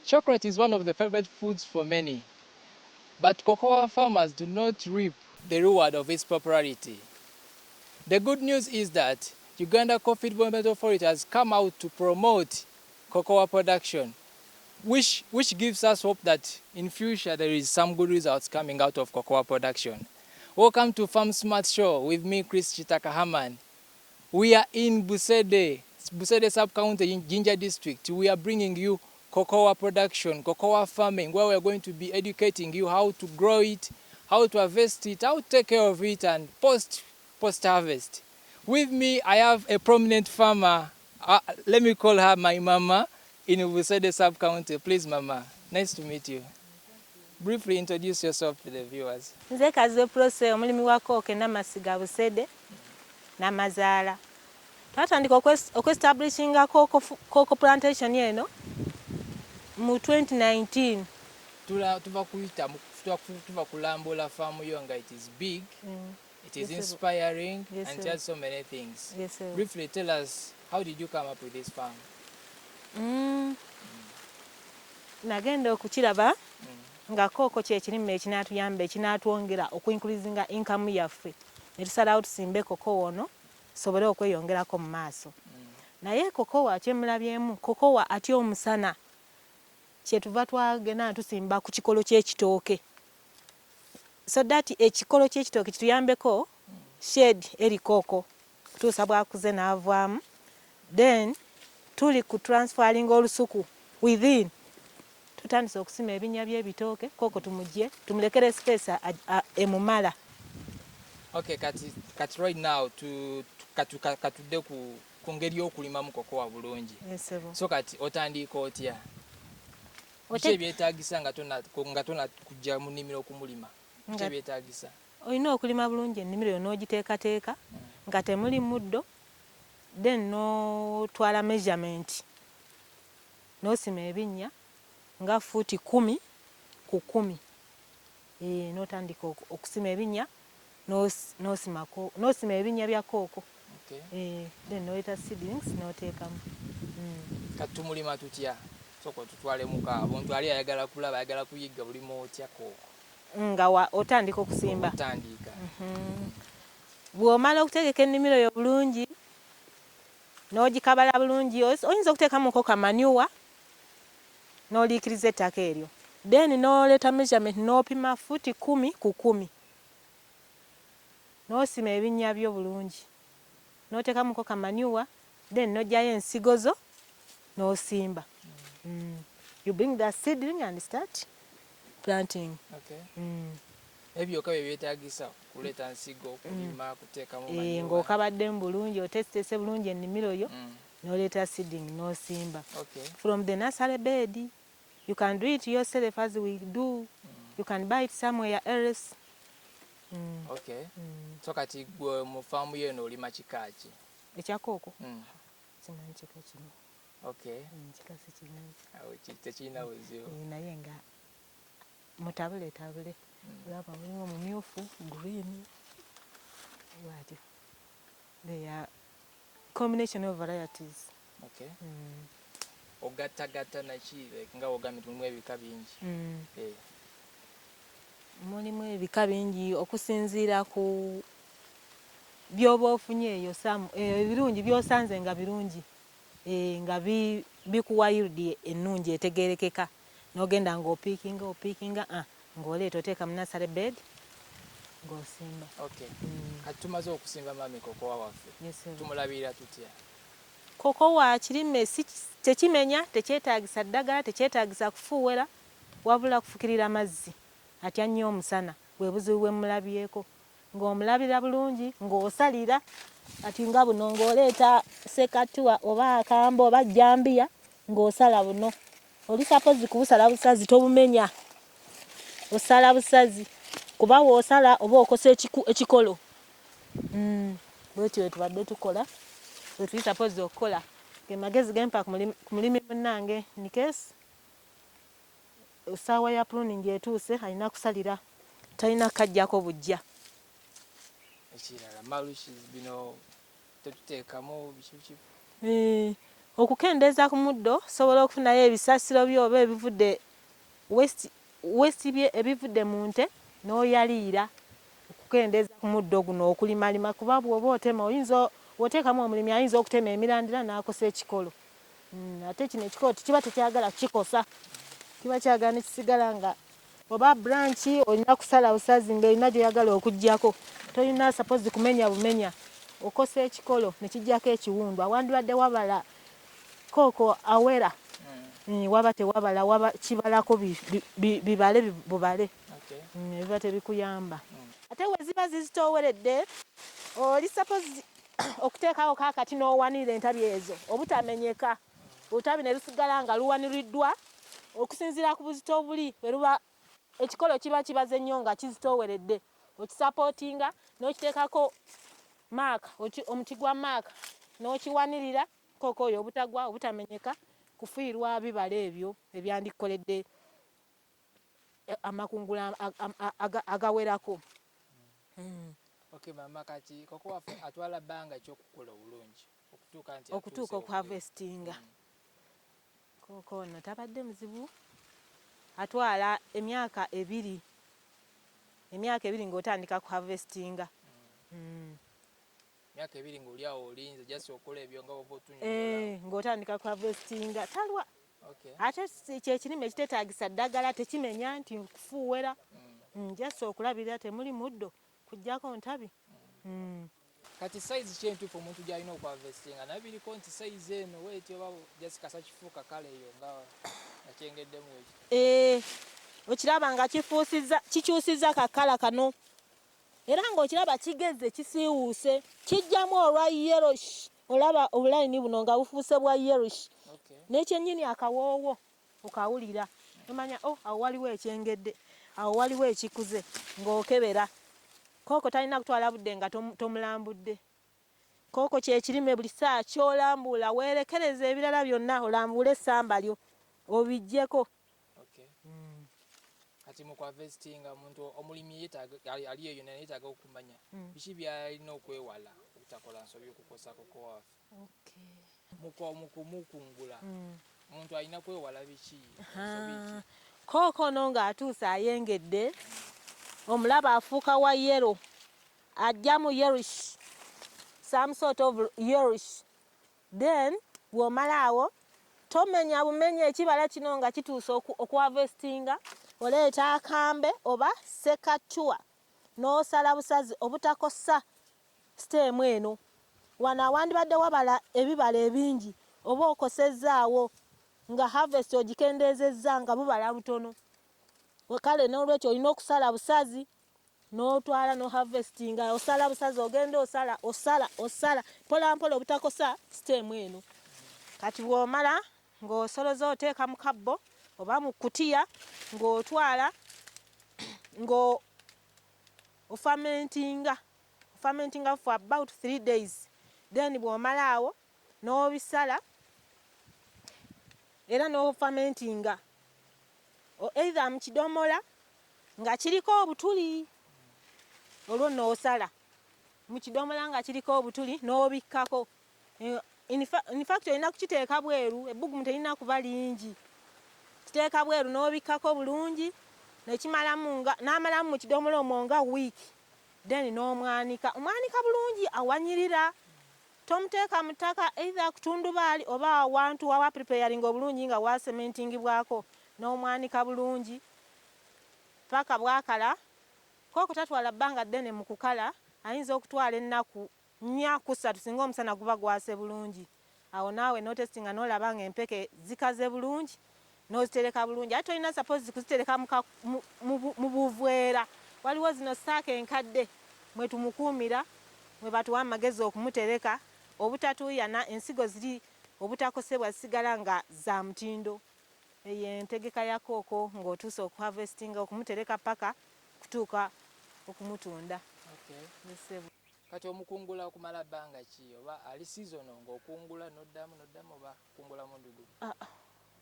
Chocolate is one of the favorite foods for many, but cocoa farmers do not reap the reward of its popularity. The good news is that Uganda Coffee Development Authority has come out to promote cocoa production, which gives us hope that in future there is some good results coming out of cocoa production. Welcome to Farm Smart Show with me, Chris Chitaka-Haman. We are in Busede sub-county in Jinja district. We are bringing you cocoa production, cocoa farming, where we are going to be educating you how to grow it, how to harvest it, how to take care of it, and post-harvest. With me, I have a prominent farmer. Let me call her my mama in Busede sub-county. Please, mama, nice to meet you. Briefly introduce yourself to the viewers. Nze kaze prose omulimi wa kooke namasiga Busede namazaala. Twatandika okwe-establishinga cocoa plantation eno mu 2019. Tuva kulambula farm yo nga it is big, it is inspiring, and just so many things. Briefly tell us, how did you come up with this farm? Nagenda okukiraba nga kooko kyekirime ekinatuyamba ekinatwongera okuincreasinga income yaffe ne tusalawo tusimbe kokowa ono tusobole okweyongerako mu maaso. Naye kokowa kyemulabyemu kokowa atya omusana kyetuva twagenda tusimba ku kikolo ky'ekitooke, so that ekikolo ky'ekitooke kituyambeko shade eri kooko kutuusa bwakuze n'avaamu, then tuli ku transferring olusuku within tutandise okusima ebinnya by'ebitooke kooko tumugye tumulekere space emumala. Okay, kati right now katudde ku ngeri y'okulimamu kokowa bulungi. So kati otandika otya? Biki ebyetaagisa nga tona kujja mu nnimiro okumulima? Biki ebyetaagisa? Olina okulima bulungi ennimiro yo n'ogiteekateeka nga temuli muddo, then n'otwala measurement n'osima ebinnya nga fuuti 10 ku 10. N'otandika okusima ebinnya n'osima ebinnya bya kooko. Then n'oleeta seedlings n'oteekamu. Kati tumulima tutya? Soko tutwalemuka abantu ali ayagala kulaba, ayagala kuyiga bulimo otya kooko? Nga otandika okusimba. Otandika. Bw'omala okutegeka ennimiro yo bulungi n'ogikabala bulungi, oyinza okuteekamu kooko manure n'oliikiriza ettaka eryo, then n'oleeta measurement n'opima fuuti 10 ku 10, n'osima ebinnya byo bulungi n'oteekamu kooko manure, then n'oggyayo ensigo zo n'osimba. You bring the seedling and start planting. Okay. Ebyoka bye byetaagisa kuleeta nsigo, kulima, kuteekamu manure. Ng'okabaddemu bulungi otesitese bulungi ennimiro yo n'oleeta seedling n'osimba. Okay. From the nursery bed, you can do it yourself as we do. You can buy it somewhere else. Okay. So kati gwe mu farm yo eno olima kika ki? Ekya kooko? Simanyi kika kino. Okay. Kika sikimanyi. Awo tekirina buziro. Naye nga mutabule olaba mulimu omumyufu, green, bwatyo. They are combination of varieties. Okay. Ogattagatta naki nga ogambye mulimu ebika bingi? Mulimu ebika bingi okusinziira ku byoba ofunye eyo ebirungi byosanze nga birungi, nga bikuwa yield ennungi etegerekeka, n'ogenda ng'opiikinga ng'oleeta oteeka mu nursery bed ng'osimba. Okay. Kati tumaze okusimba mami kokowa waffe, tumulabirira tutya? Kokowa kirime tekimenya, tekyetaagisa ddagala, tekyetaagisa kufuuwera, wabula kufukirira mazzi atya nnyo omusana. Bwe buzibu bwe mulabyeko, ng'omulabira bulungi, ng'osalira ati nga buno ng'oleeta sekatuwa oba akambo oba jambiya ng'osala buno. Oli suppose kubusala busazi tobumenya, osala busazi kuba woosala oba okosa ekikolo. Bwetyo bwe tubadde tukola, bwe tuli suppose okukola. Ge magezi gempa ku mulimi munnange, in case essaawa ya pruning etuuse alina kusalira, talina kajjako bujja. Ekirala malushes bino tetuteekamu biki? okukendeeza ku muddo sobola okufunayo ebisasiro byo oba ebivudde westi bye ebivudde mu nte n'oyaliira okukendeeza ku muddo guno okulimalima kuba bw'oba otema oyinza oteekamu omulimi ayinza okutema emirandira n'akosa ekikolo. Ate kino ekikolo kiba tekyagala kikosa, kiba kyagala ne kisigala nga oba branch olina kusala busazi ng'erina gy'oyagala okuggyako, tolina suppose kumenya bumenya, okosa ekikolo ne kijjako ekiwundu. Awandibadde wabala kooko awera, waba tewabala kibalako bibale bubale, biba tebikuyamba. Ate we ziba zizitooweredde oli suppose okuteekawo kaakati n'owanirira entabi ezo obutamenyeka, olutabi ne lusigala nga luwaniriddwa okusinziira ku buzito obuli bwe luba ekikolo kiba kibaze nnyo nga kizitooweredde, okisapootinga n'okiteekako maaka, omuti gwa maaka n'okiwanirira kooko oyo obutagwa obutamenyeka kufiirwa bibala ebyo ebyandikoledde amakungula agawerako. Okay mama, kati koko waffe atwala bbanga ki okukula obulungi okutuuka okuharvestinga? Kooko ono tabadde muzibu, atwala emyaka 2 ng'otandika ku harvestinga. Emyaka 2 ng'oli awo olinze just okola ebyo nga bw'oba otunyunyula ng'otandika ku harvestinga talwa. Okay. Ate kyekirime ekiteetaagisa ddagala, tekimenya nti kufuuwera, just okulabirira temuli muddo kujjako ntabi. Kati size ki entuufu omuntu gy'alina okuharvestinga? Naye biriko nti size eno weeti oba just kasa kifuuka kale eyo nga akyengeddemu ekyo. Okiraba nga kikyusizza kakala kano era ng'okiraba kigeze kisiiwuuse, kijjamu olwa yellowish, olaba obulayini buno nga bufuuse bwa yellowish. N'ekyennyini akawoowo okawulira omanya awo waliwo ekyengedde, awo waliwo ekikuze ng'okebera. Kooko talina kutwala budde nga tomulambudde. Kooko kyekirime buli ssaawa ky'olambuula weerekereza ebirala byonna, olambuule essamba lyo obiggyeko. Kati mu harvestinga omuntu omulimi ali eyo naye yeetaaga okumanya biki by'alina okwewala obutakola nsobi okukosa koko waffe. Mu kumukungula omuntu alina kwewala biki? Kooko ono ng'atuuse ayengedde, omulaba afuuka wa yellow, ajjamu yellowish, some sort of yellowish. Then bw'omala awo tomenya bumenya ekibala kino nga kituuse okuharvestinga, oleeta akambe oba sekatua n'osala busazi obutakosa siteemu eno. Wano awandibadde wabala ebibala ebingi oba okosezzaawo nga harvest ogikendeezezza nga bubala butono, kale n'olwekyo olina okusala busazi n'otwala no harvestinga. Osala busazi ogenda osala mpola mpola obutakosa siteemu eno. Kati bw'omala ng'osoloza oteeka mu kabbo oba mu kutiya ng'otwala ng'ofamentinga for about 3 days. Then bw'omala awo n'obisala era n'ofamentinga either mu kidomola nga kiriko obutuli, olwo n'osala mu kidomola nga kiriko obutuli n'obikkako. In fact olina kukiteeka bweru, ebbugumu terina kuba lingi, kiteeka bweru n'obikkako bulungi n'amalamu mu kidomola omwo nga wiiki. Then n'omwanika bulungi awanyirira, tomuteeka mu ttaka either kutundubaali oba awantu awa preparing obulungi nga wasementingibwako, n'omwanika bulungi paka bwakala. Kooko tatwala bbanga ddene mu kukala, ayinza okutwala ennaku 4 ku 3 singa omusana guba gwase bulungi. Awo naawe notestinga n'olaba ng'empeke zikaze bulungi n'ozitereka bulungi. Ate olina suppose kuzitereka mu buveera. Waliwo zino saaka enkadde mwe tumukuumira, mwe batuwa amagezi okumutereka obutatuuyana, ensigo ziri obutakosebwa zisigala nga za mutindo. Eyo entegeka ya kooko ng'otuuse okuharvestinga, okumutereka paka kutuuka okumutunda. Kati omukungula okumala bbanga ki? Oba ali season ng'okungula n'oddamu oba kungula mu ndugu?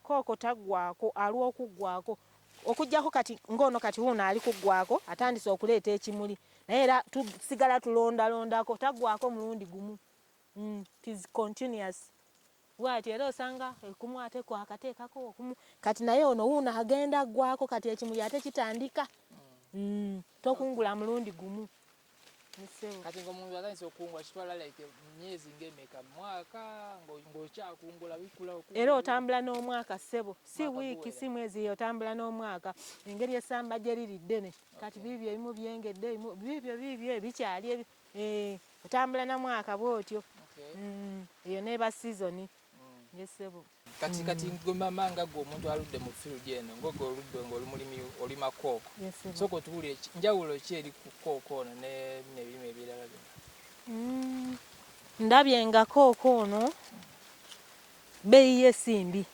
Kooko taggwaako, alwa okuggwaako okuggyako kati ng'ono kati wuuno ali kuggwaako atandise okuleeta ekimuli, naye era tusigala tulondalondako, taggwaako mulundi gumu. It is continuous. bw'atyo era osanga ekumu ate kwakateekako okumu kati naye ono wuuno agenda gwako kati ekimuli ate kitandika tokungula mulundi gumu. Kati ng'omuntu atandise okungula kitwala like myezi ng'emeka mwaka ng'okyakungula bikula okungula. Era otambula n'omwaka ssebo, si wiiki si mwezi, otambula n'omwaka. Engeri essamba gye liri ddene kati biibyo ebimu byengedde biibyo bikyali otambula na mwaka bw'otyo. Eyo neeba sizoni. Ssebo kati gomama nga gwe omuntu aludde mu field eno ng'ogwe oludde ng'oli mulimi olima kooko sooka otubuulire njawulo ki eri ku kooko ono n'ebirime ebirala bino? Ndabye nga kooko ono bbeeyi ye simbi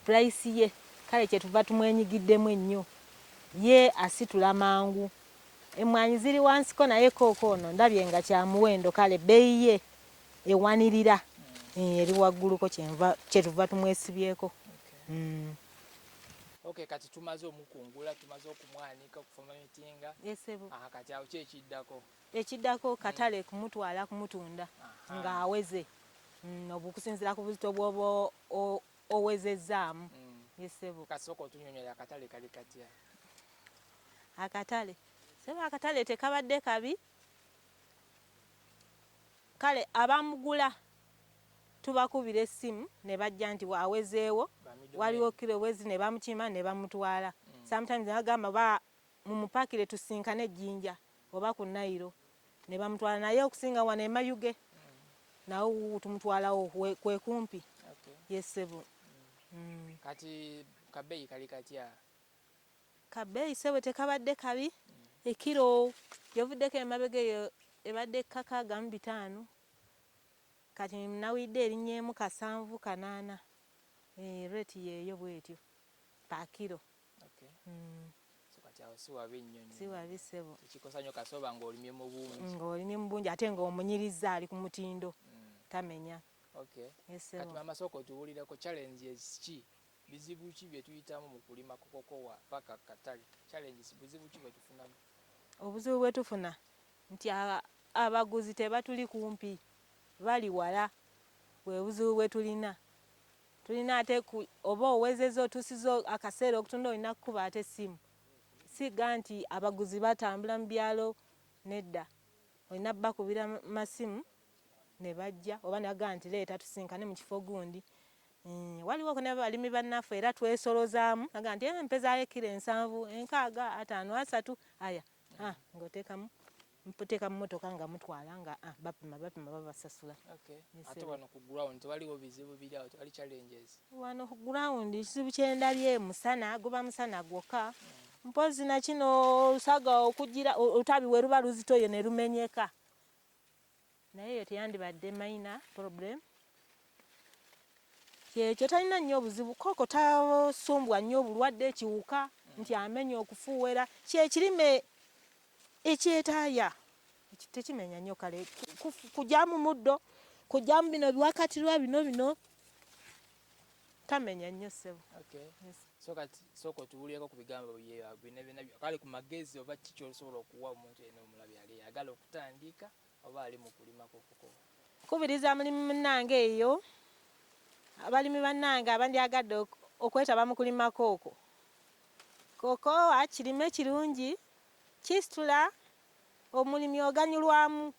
purayisi ye kale kyetuva tumwenyigiddemu ennyo ye asitula mangu. Emmwanyi ziri wansiko naye kooko ono ndabye nga kya muwendo kale bbeeyi ye ewanirira eri wagguluko kyetuva tumwesibyeko. Kati tumaze omukungula tumaze okumwanika okufuma mitinga. Kati awo kyekiddako? Ekiddako katale kumutwala kumutunda ng'aweze okusinziira ku buzito bw'oba owezezzaamu. Ssebo kasooka otunyonyera akatale kali katya? Akatale ssebo akatale tekabadde kabi kale abamugula tubakubira essimu ne bajja nti awezeewo waliwo kilowezi ne bamukima ne bamutwala. Sometimes bagamba ba mumupakire tusinkane ejjinja oba ku Nairo ne bamutwala naye okusinga wano emayuge nawo tumutwalawo kwe kumpi. Ssebo kati kabeeyi kali katya? Kabeeyi ssebo tekabadde kabi. Ekiro yovuddeko emabega eyo ebadde 65 kati nawidde erinnyeemu 7-8 reti yeeyo bwetyo pa kiro. Kati awo si wabi nnyo si wabi ssebo tekikosa nnyo kasoba ng'olimye mu bungi ng'olimye mu bungi ate ng'omunyirizza ali ku mutindo tamenya. Kati mama sooka otubuulireko challenges ki bizibu ki bye tuyitamu mu kulima kokowa paka katale challenges buzibu ki bwe tufunamu? Obuzibu bwe tufuna nti abaguzi tebatuli kumpi bali wala bwe buzibu bwe tulina ate oba owezezza otuusiza akaseera okutunda olina kukuba ate essimu siga nti abaguzi batambula mu byalo nedda olina bakubira masimu ne bajja oba naga nti leeta tusinkane mu kifo gundi. Waliwo ne balimi bannaffe era twesolozaamu naga nti mpezaayo kilo 7 6 5 3 aya ng'oteekamu mputeeka mu mmotoka nga mutwala nga bapima babasasula. Ate wano ku ground tewaliwo bizibu biri awo tewali challenges? Wano ku ground ekizibu kyendabye musana guba musana gwokka mpozi na kino olusaga okugira olutabi we luba luzitoyo ne lumenyeka naye eyo teyandibadde mayina problem. Kyekyo talina nnyo obuzibu kooko tasumbwa nnyo obulwadde ekiwuka nti amenya okufuuwera kyekirime ekyetaaya tekimenya nnyo kale kujyamu muddo kujyamu bino biwakatirwa bino tamenya nnyo ssebo. Sooka otubuulireko ku bigambo bino kale ku magezi oba kiki osobola okuwa omuntu yenna omulabi ali ayagala okutandika oba ali mu kulima kokowa? Kubiriza mulimu munnange eyo abalimi bannange abandyagadde okwetaba mu kulima kokowa kirime kirungi kisitula omulimi oganyulwamu.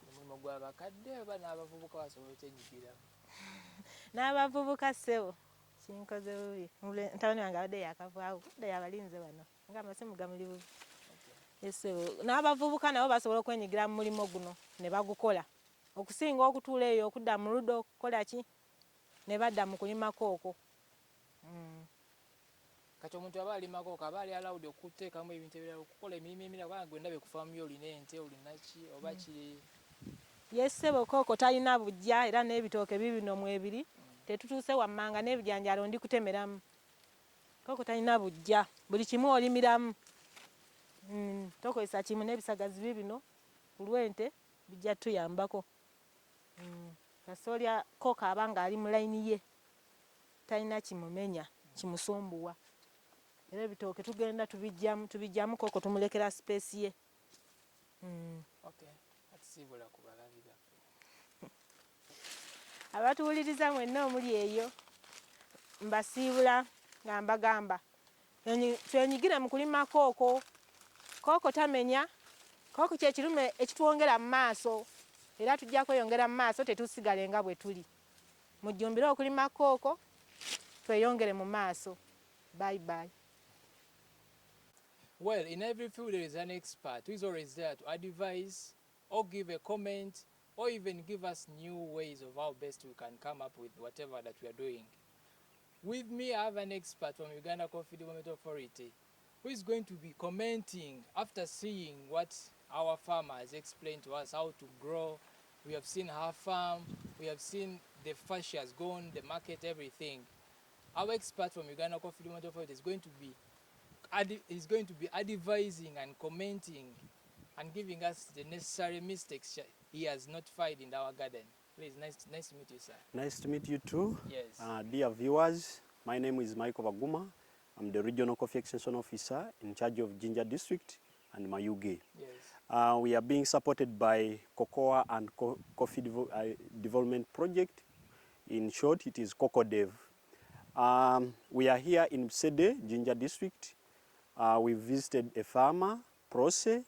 Omulimu gw'abakadde oba n'abavubuka basobola okyenyigiramu? N'abavubuka ssebo kinkoze bubi ntabani wange abadde yakavaawo dde abalinze wano nga amasimu gamuli bubi. Ssebo n'abavubuka nabo basobola okwenyigira mu mulimo guno ne bagukola okusinga okutuula eyo okudda mu luddo okukola ki ne badda mu kulima kooko. Kati omuntu aba alima kooko aba ali alawudi okuteekamu ebintu ebirala okukola emirimu emirala kubanga gwe ndabye ku faamu yo olina ente olina ki oba kiri? Ssebo kooko talina bujja era n'ebitooke bibino mu ebiri tetutuuse wammanga n'ebijanjaalo ndi kutemeramu. Kooko talina bujja buli kimu olimiramu tokozesa kimu n'ebisagazi bibino ku lw'ente bijja tuyambako. Kasoolya kooko abanga ali mu layini ye talina kimumenya kimusumbuwa era ebitooke tugenda tubijjamu kooko tumulekera sipeesi ye. Ati siibula ku balabi baffe. abatuwuliriza mwenna omuli eyo mbasiibula nga mbagamba twenyigire mu kulima kooko. Kooko tamenya, kooko kye kirume ekitwongera mu maaso era tujja kweyongera mu maaso tetusigale nga bwe tuli. Mujjumbire okulima kooko tweyongere mu maaso. Bye bye. Well, in every field there is an expert who is always there to advise or give a comment or even give us new ways of how best we can come up with whatever that we are doing. With me, I have an expert from Uganda Coffee Development Authority who is going to be commenting after seeing what our farmers explained to us how to grow. We have seen her farm, we have seen the fascias gone, the market, everything. Our expert from Uganda Coffee Development Authority is going to be advising and commenting and giving us the necessary mistakes he has notified in our garden. Please, nice to meet you, sir. Nice to meet you too. Yes. Dear viewers, my name is Michael Baguma. I'm the Regional Coffee Extension Officer in charge of Jinja District and Mayuge. Yes. We are being supported by Cocoa and Coffee Development Project. In short, it is CocoDev. We are here in Msede, Jinja District. We visited a farmer, Prose.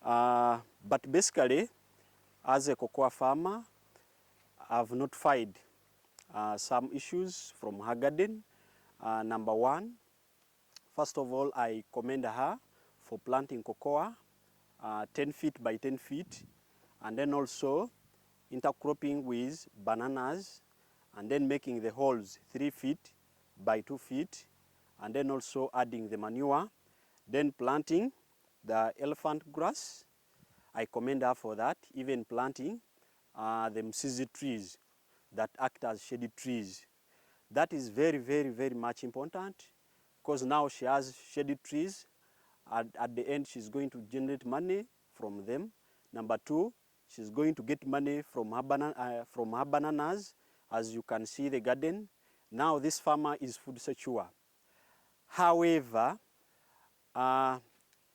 But basically, as a cocoa farmer, I've notified some issues from her garden. Number one, first of all, I commend her for planting cocoa 10 feet by 10 feet, and then also intercropping with bananas, and then making the holes 3 feet by 2 feet, and then also adding the manure, then planting the elephant grass. I commend her for that, even planting the Musizi trees that act as shady trees. That is very, very, very much important, because now she has shady trees. At the end, she's going to generate money from them. Number two, she's going to get money from her bananas. As you can see the garden, now this farmer is food secure. However,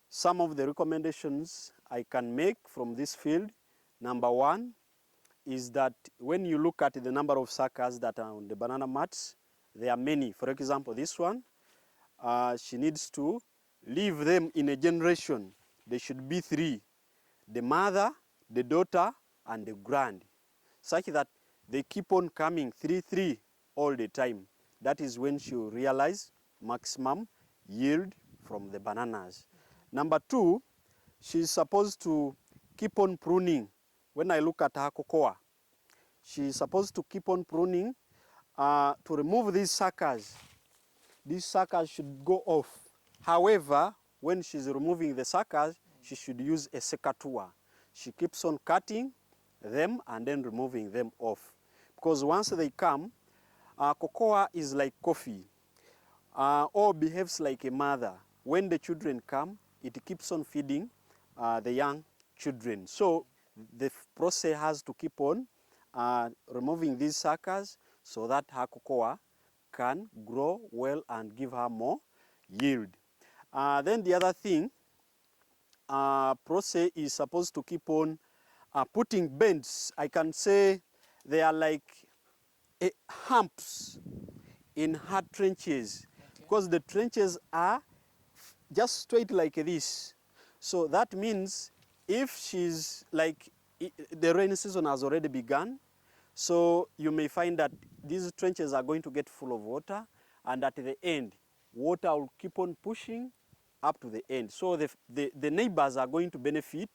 some of the recommendations I can make from this field, number one, is that when you look at the number of suckers that are on the banana mats, there are many. For example, this one, she needs to leave them in a generation. There should be 3. The mother, the daughter, and the grand, such that they keep on coming 3 all the time. That is when she will realize maximum yield from the bananas. Number 2, she's supposed to keep on pruning. When I look at her cocoa, she's supposed to keep on pruning to remove these suckers. These suckers should go off. However, when she's removing the suckers, she should use a secateur. She keeps on cutting them and then removing them off. Because once they come, cocoa is like coffee, or behaves like a mother. When the children come, it keeps on feeding the young children. So the process has to keep on removing these suckers so that her cocoa can grow well and give her more yield. Then the other thing, process is supposed to keep on putting bends. I can say they are like humps in her trenches, because the trenches are just straight like this. So that means if she's like, the rainy season has already begun, so you may find that these trenches are going to get full of water, and at the end, water will keep on pushing up to the end. So the neighbors are going to benefit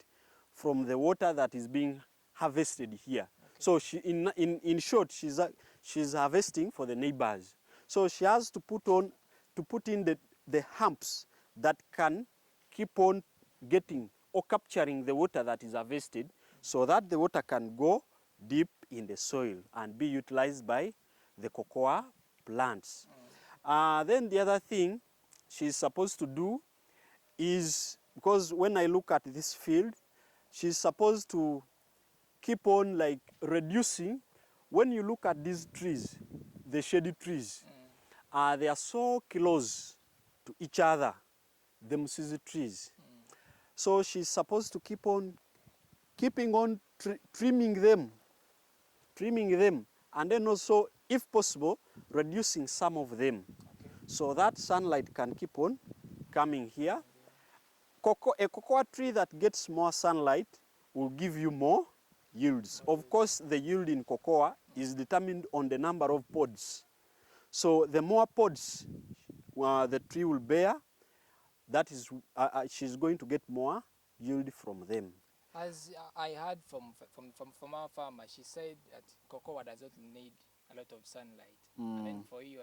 from the water that is being harvested here. Okay. So she, in short, she's harvesting for the neighbors. So she has to put in the humps that can keep on getting or capturing the water that is harvested, so that the water can go deep in the soil and be utilized by the cocoa plants. Then the other thing she's supposed to do is, because when I look at this field, she's supposed to keep on like reducing. When you look at these trees, the shady trees, they are so close to each other, the Musizi trees. So she's supposed to keeping on trimming them and then also, if possible, reducing some of them. Okay. So that sunlight can keep on coming here. A cocoa tree that gets more sunlight will give you more yields. Of course, the yield in cocoa is determined on the number of pods. So the more pods the tree will bear, that is, she's going to get more yield from them. As I heard from our farmer, she said that cocoa does not need a lot of sunlight. And then for you,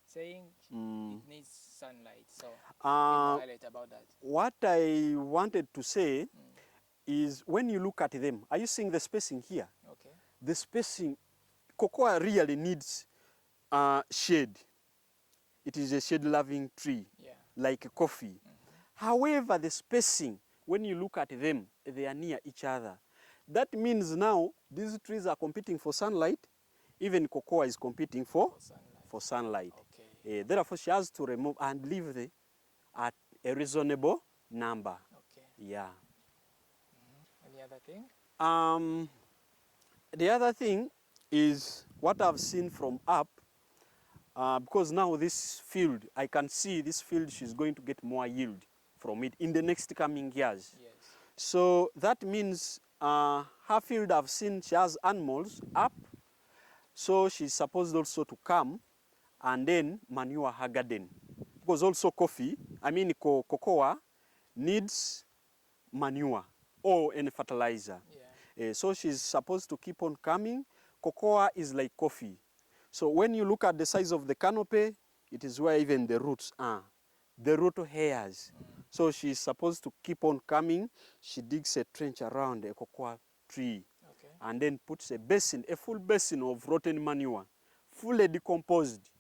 saying it needs sunlight. So give a highlight about that. What I wanted to say is, when you look at them, are you seeing the spacing here? Okay. The spacing, cocoa really needs shade. It is a shade-loving tree, Yeah. like coffee. However, the spacing, when you look at them, they are near each other. That means now these trees are competing for sunlight. Even cocoa is competing for sunlight. Okay. Therefore, she has to remove and leave the at a reasonable number. Okay. Yeah. Any other thing? The other thing is what I've seen from up, because now this field, I can see this field, she's going to get more yield from it in the next coming years. Yes. So that means her field, I've seen she has animals up, so she's supposed also to come and then manure her garden. Because also cocoa needs manure or any fertilizer. Yeah. So she's supposed to keep on coming. Cocoa is like coffee. So when you look at the size of the canopy, it is where even the roots are, the root hairs. So she's supposed to keep on coming. She digs a trench around a cocoa tree, Okay. and then puts a basin, a full basin of rotten manure, fully decomposed,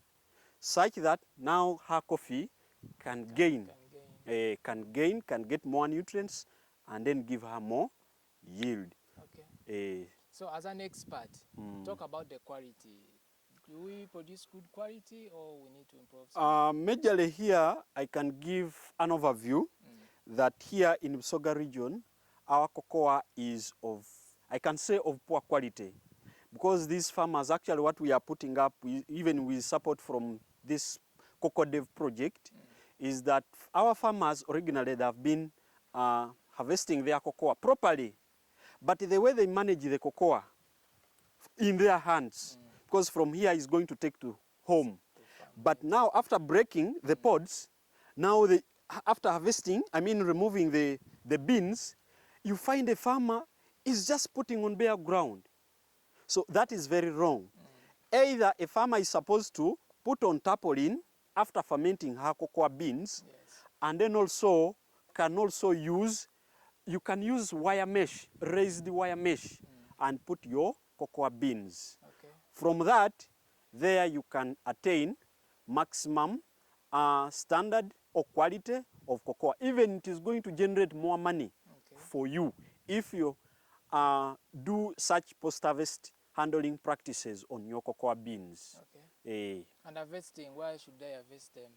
such that now her coffee can get more nutrients, and then give her more yield. Okay. So as an expert, talk about the quality. Do we produce good quality, or we need to improve something? Majorly here, I can give an overview that here in Busoga region, our cocoa is of, I can say, of poor quality. Because these farmers, actually what we are putting up, even with support from this Cocoa Dev project, is that our farmers originally they have been harvesting their cocoa properly. But the way they manage the cocoa in their hands, because from here is going to take to home. But now after breaking the pods, now after harvesting, removing the beans, you find a farmer is just putting on bare ground. So that is very wrong. Either a farmer is supposed to put on tarpaulin after fermenting her cocoa beans, and then also you can use wire mesh, raised wire mesh, and put your cocoa beans. Okay. From that, there you can attain maximum standard or quality of cocoa. Even it is going to generate more money for you if you do such post-harvest handling practices on your cocoa beans. Okay. And harvesting, where should I harvest them?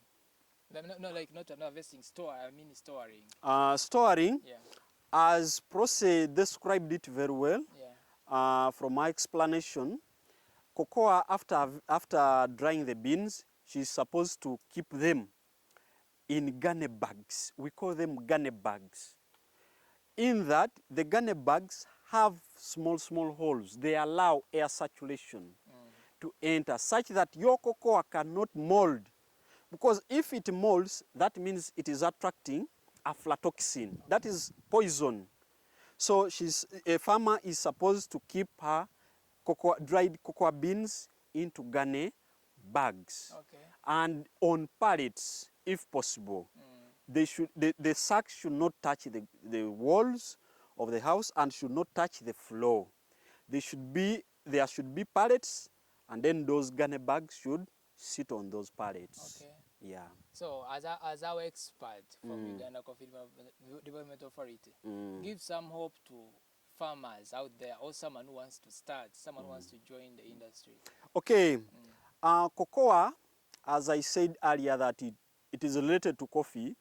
Not harvesting, storing. Storing, Yeah. as Prose described it very well, Yeah. from my explanation, cocoa, after drying the beans, she's supposed to keep them in gunny bags. We call them gunny bags. In that, the gunny bags have small holes. They allow air circulation to enter, such that your cocoa cannot mold. Because if it molds, that means it is attracting aflatoxin. That is poison. So a farmer is supposed to keep her dried cocoa beans into gunny bags. Okay. And on pallets, if possible. The sack should not touch the walls of the house and should not touch the floor. There should be pallets, and then those gunny bags should sit on those pallets. Okay. Yeah. So as our expert from Uganda Coffee Development Authority, give some hope to farmers out there, or someone who wants to start, someone who wants to join the industry. Okay. Cocoa, as I said earlier, that it is related to coffee.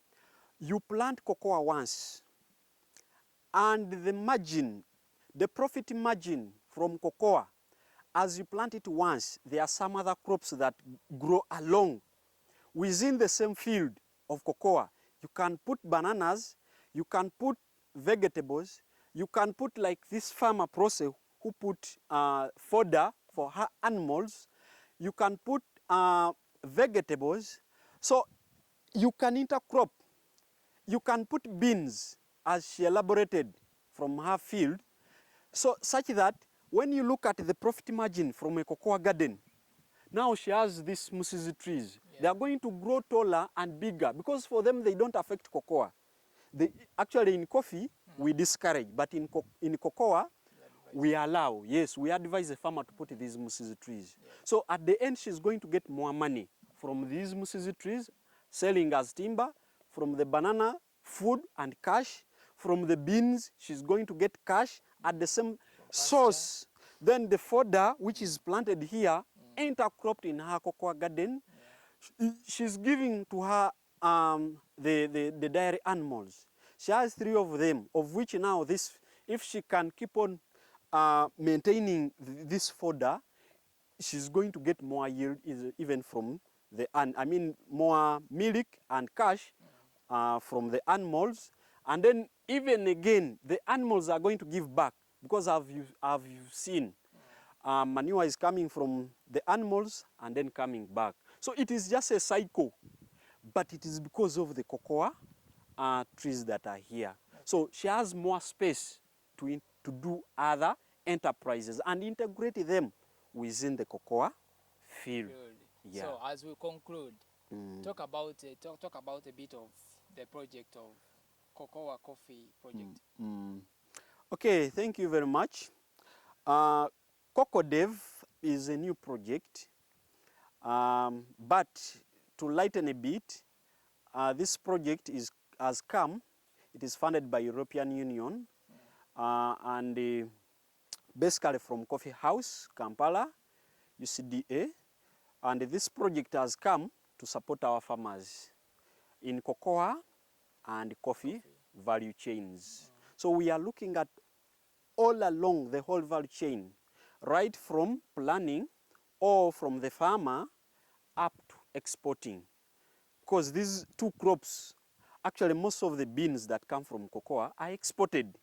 You plant cocoa once, and the profit margin from cocoa as you plant it once, there are some other crops that grow along within the same field of cocoa. You can put bananas, you can put vegetables, you can put like this farmer process who put fodder for her animals, you can put vegetables, so you can intercrop. You can put beans as she elaborated from her field, so such that when you look at the profit margin from a cocoa garden, now she has these Musizi trees. Yeah. They are going to grow taller and bigger because for them they don't affect cocoa. They, actually in coffee we discourage, but in cocoa we allow. Yes, we advise the farmer to put these Musizi trees. Yeah. So at the end she's going to get more money from these Musizi trees, selling as timber, from the banana, food and cash, from the beans she's going to get cash at the same source. Then the fodder which is planted here, intercropped in her cocoa garden, she's giving to her the dairy animals. She has 3 of them, of which now this, if she can keep on maintaining this fodder, she's going to get more yield even from the, I mean more milk and cash from the animals. And then even again, the animals are going to give back because have you seen manure is coming from the animals and then coming back. So it is just a cycle, but it is because of the cocoa trees that are here. Okay. So she has more space to do other enterprises and integrate them within the cocoa field. Good. Yeah. So as we conclude, talk about a bit of the project of cocoa coffee project. Okay, thank you very much. CocoDev is a new project, but to lighten a bit, this project has come. It is funded by European Union and basically from Coffee House, Kampala, UCDA, and this project has come to support our farmers in cocoa and coffee value chains. So we are looking at all along the whole value chain, right from planning or from the farmer up to exporting. Because these 2 crops, actually most of the beans that come from cocoa are exported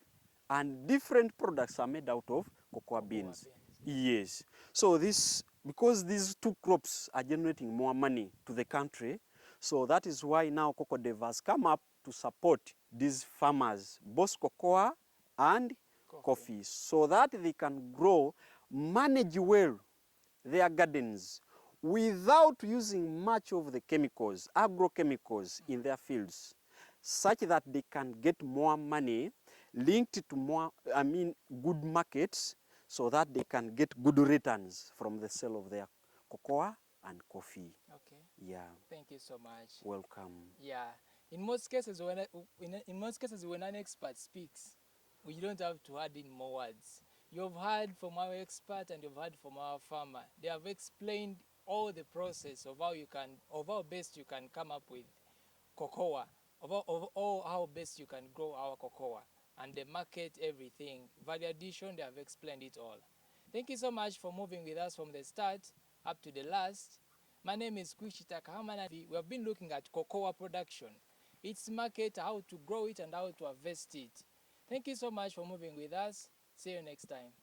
and different products are made out of cocoa beans. Yes. So this, because these 2 crops are generating more money to the country, so that is why now CocoDev has come up to support these farmers, both cocoa and coffee, so that they can grow, manage well their gardens without using much of the chemicals, agrochemicals in their fields, such that they can get more money linked to more, good markets, so that they can get good returns from the sale of their cocoa and coffee. Okay. Yeah. Thank you so much. Welcome. Yeah. In most cases, when an expert speaks, we don't have to add in more words. You've heard from our expert and you've heard from our farmer. They have explained all the process of how best you can come up with cocoa, of how best you can grow our cocoa, and the market, everything. Value addition, they have explained it all. Thank you so much for moving with us from the start up to the last. My name is Kushita Kahamana. We have been looking at cocoa production, its market, how to grow it and how to harvest it. Thank you so much for moving with us. See you next time.